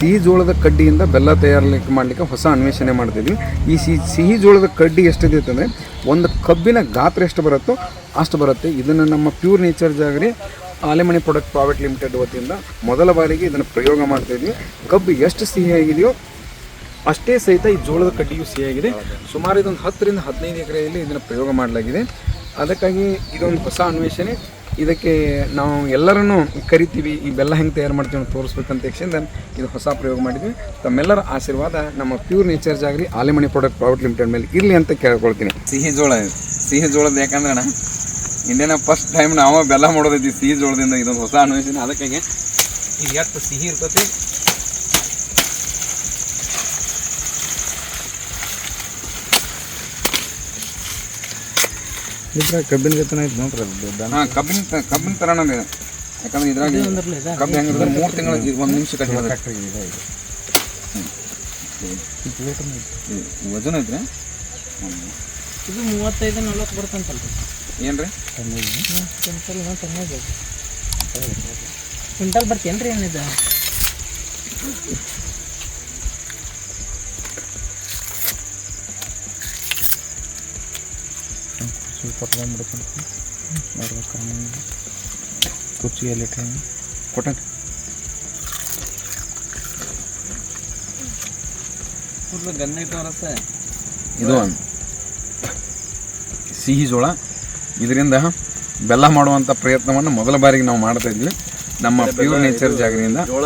ಸಿಹಿ ಜೋಳದ ಕಡ್ಡಿಯಿಂದ ಬೆಲ್ಲ ಮಾಡಲಿಕ್ಕೆ ಹೊಸ ಅನ್ವೇಷಣೆ ಮಾಡ್ತಿದ್ವಿ. ಈ ಸಿಹಿ ಜೋಳದ ಕಡ್ಡಿ ಎಷ್ಟಿದೆ ಅಂತಂದರೆ ಒಂದು ಕಬ್ಬಿನ ಗಾತ್ರ ಎಷ್ಟು ಬರುತ್ತೋ ಅಷ್ಟು ಬರುತ್ತೆ. ಇದನ್ನು ನಮ್ಮ pure nature jaggery Alemane product private limited ವತಿಯಿಂದ ಮೊದಲ ಬಾರಿಗೆ ಇದನ್ನು ಪ್ರಯೋಗ ಮಾಡ್ತಾಯಿದ್ವಿ. ಕಬ್ಬು ಎಷ್ಟು ಸಿಹಿಯಾಗಿದೆಯೋ ಅಷ್ಟೇ ಸಹಿತ ಈ ಜೋಳದ ಕಡ್ಡಿಯು ಸಿಹಿಯಾಗಿದೆ. ಸುಮಾರು ಇದೊಂದು 10 ರಿಂದ 15 ಎಕರೆಯಲ್ಲಿ ಇದನ್ನು ಪ್ರಯೋಗ ಮಾಡಲಾಗಿದೆ. ಅದಕ್ಕಾಗಿ ಇದೊಂದು ಹೊಸ ಅನ್ವೇಷಣೆ. ಇದಕ್ಕೆ ನಾವು ಎಲ್ಲರನ್ನೂ ಕರಿತೀವಿ, ಈ ಬೆಲ್ಲ ಹೆಂಗೆ ತಯಾರು ಮಾಡ್ತೀವಿ ಅಂತ ತೋರಿಸ್ಬೇಕಂತ ಯಕ್ಷಿಂದ ಇದು ಹೊಸ ಪ್ರಯೋಗ ಮಾಡಿದ್ವಿ. ತಮ್ಮೆಲ್ಲರ ಆಶೀರ್ವಾದ ನಮ್ಮ pure nature jaggery Alemane product private limited ಮೇಲೆ ಇರಲಿ ಅಂತ ಕೇಳ್ಕೊಳ್ತೀನಿ. ಸಿಹಿ ಜೋಳದ ಯಾಕಂದ್ರೆ ಇಂಡಿಯಾನ ಫಸ್ಟ್ ಟೈಮ್ ನಾವು ಬೆಲ್ಲ ಮಾಡೋದೈತಿ ಸಿಹಿ ಜೋಳದಿಂದ. ಇದೊಂದು ಹೊಸ ಅನ್ವೇಷಣೆ. ಅದಕ್ಕಾಗಿ ಇದು ಎಷ್ಟು ಸಿಹಿ ಇರ್ತೈತಿ ಕಬ್ಬಿನ ಜೊತೆ ಐತೆ ನೋಡ್ರಿ. ಹಾಂ, ಕಬ್ಬಿನ ಥರನೇ ಇದೆ. ಯಾಕಂದ್ರೆ ಇದ್ರಾಗ ಕಬ್ಬು ಹೆಂಗಿದ್ರೆ 3 ತಿಂಗಳು 1 ನಿಮಿಷ ಕಟ್ಟಿ ವಜನ ಐತ್ರಿ. ಇದು 35-40 ಬರ್ತಂತಲ್ಲ ಏನು ರೀ? ಕ್ವಿಂಟಲ್ ಬರ್ತೇನು ರೀ? ಏನಿದೆ ಕುರ್ಚಿಯಲ್ಲಿ ಕೊಟ್ಟ ಇದು ಸಿಹಿ ಜೋಳ. ಇದರಿಂದ ಬೆಲ್ಲ ಮಾಡುವಂಥ ಪ್ರಯತ್ನವನ್ನು ಮೊದಲ ಬಾರಿಗೆ ನಾವು ಮಾಡ್ತಾ ಇದ್ವಿ ನಮ್ಮ ಪ್ಯೂರ್ ನೇಚರ್ ಜಾಗರಿಯಿಂದ.